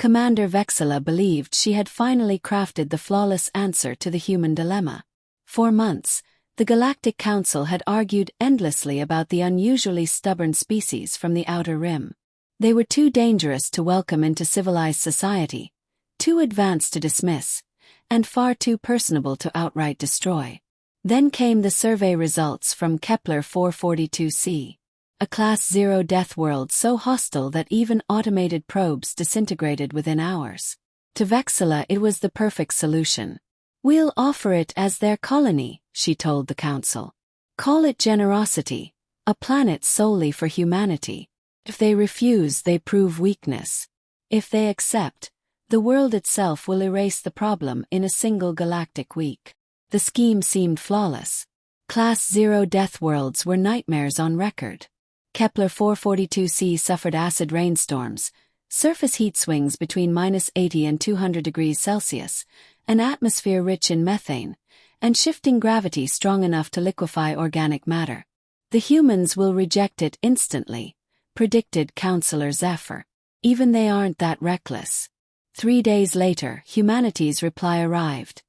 Commander Vexilla believed she had finally crafted the flawless answer to the human dilemma. For months, the Galactic Council had argued endlessly about the unusually stubborn species from the Outer Rim. They were too dangerous to welcome into civilized society, too advanced to dismiss, and far too personable to outright destroy. Then came the survey results from Kepler 442c, a Class 0 death world so hostile that even automated probes disintegrated within hours. To Vexilla it was the perfect solution. "We'll offer it as their colony," she told the council. "Call it generosity, a planet solely for humanity. If they refuse, they prove weakness. If they accept, the world itself will erase the problem in a single galactic week." The scheme seemed flawless. Class 0 death worlds were nightmares on record. Kepler 442c suffered acid rainstorms, surface heat swings between -80 and 200 degrees Celsius, an atmosphere rich in methane, and shifting gravity strong enough to liquefy organic matter. "The humans will reject it instantly," predicted Counselor Zephyr. "Even they aren't that reckless." 3 days later, humanity's reply arrived.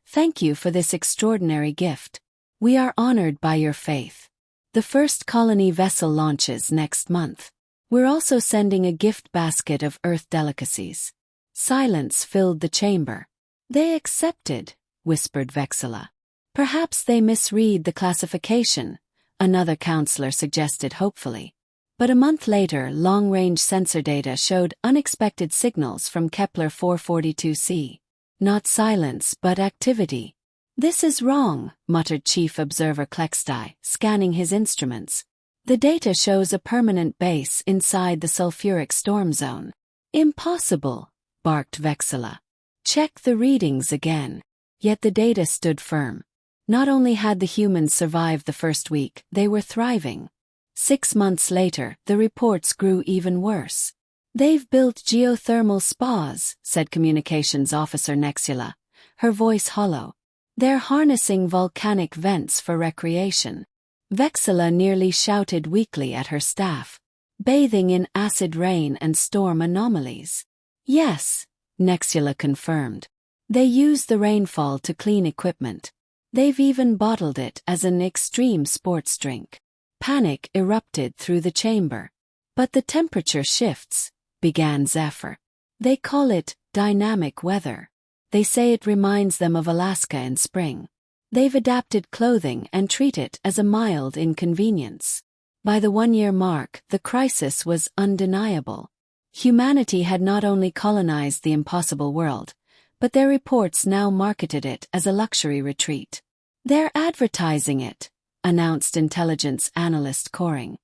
"Thank you for this extraordinary gift. We are honored by your faith. The first colony vessel launches next month. We're also sending a gift basket of Earth delicacies." Silence filled the chamber. "They accepted," whispered Vexilla. "Perhaps they misread the classification," another counselor suggested hopefully. But a month later, long-range sensor data showed unexpected signals from Kepler 442c. Not silence but activity. "This is wrong," muttered Chief Observer Klextai, scanning his instruments. "The data shows a permanent base inside the sulfuric storm zone." "Impossible," barked Vexilla. "Check the readings again." Yet the data stood firm. Not only had the humans survived the first week, they were thriving. 6 months later, the reports grew even worse. "They've built geothermal spas," said Communications Officer Nexula, her voice hollow. "They're harnessing volcanic vents for recreation." Vexilla nearly shouted weakly at her staff. "Bathing in acid rain and storm anomalies." "Yes," Nexula confirmed. "They use the rainfall to clean equipment. They've even bottled it as an extreme sports drink." Panic erupted through the chamber. "But the temperature shifts," began Zephyr. "They call it dynamic weather. They say it reminds them of Alaska in spring. They've adapted clothing and treat it as a mild inconvenience." By the 1-year mark, the crisis was undeniable. Humanity had not only colonized the impossible world, but their reports now marketed it as a luxury retreat. "They're advertising it," announced intelligence analyst Coring.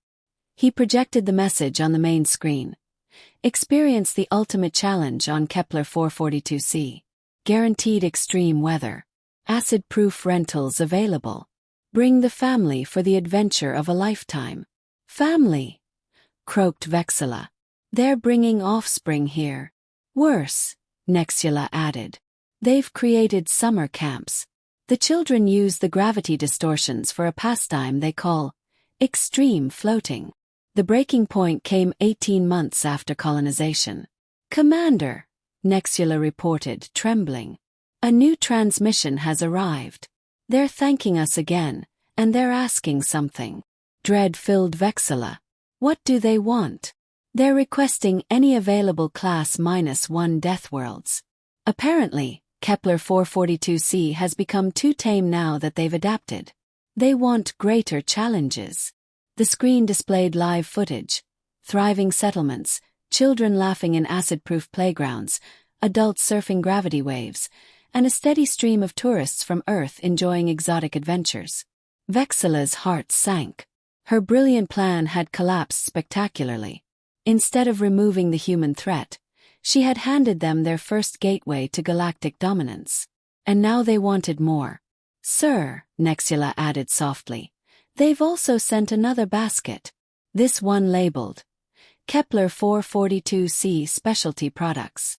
He projected the message on the main screen. "Experience the ultimate challenge on Kepler 442c. Guaranteed extreme weather. Acid-proof rentals available. Bring the family for the adventure of a lifetime." "Family?" croaked Vexilla. "They're bringing offspring here." "Worse," Nexula added. "They've created summer camps. The children use the gravity distortions for a pastime they call extreme floating." The breaking point came 18 months after colonization. "Commander," Nexula reported, trembling. "A new transmission has arrived. They're thanking us again, and they're asking something." Dread filled Vexilla. "What do they want?" "They're requesting any available Class -1 death worlds. Apparently, Kepler 442c has become too tame now that they've adapted. They want greater challenges." The screen displayed live footage. Thriving settlements, children laughing in acid-proof playgrounds, adults surfing gravity waves, and a steady stream of tourists from Earth enjoying exotic adventures. Vexilla's heart sank. Her brilliant plan had collapsed spectacularly. Instead of removing the human threat, she had handed them their first gateway to galactic dominance. And now they wanted more. "Sir," Nexula added softly, "they've also sent another basket. This one labeled Kepler 442c Specialty Products.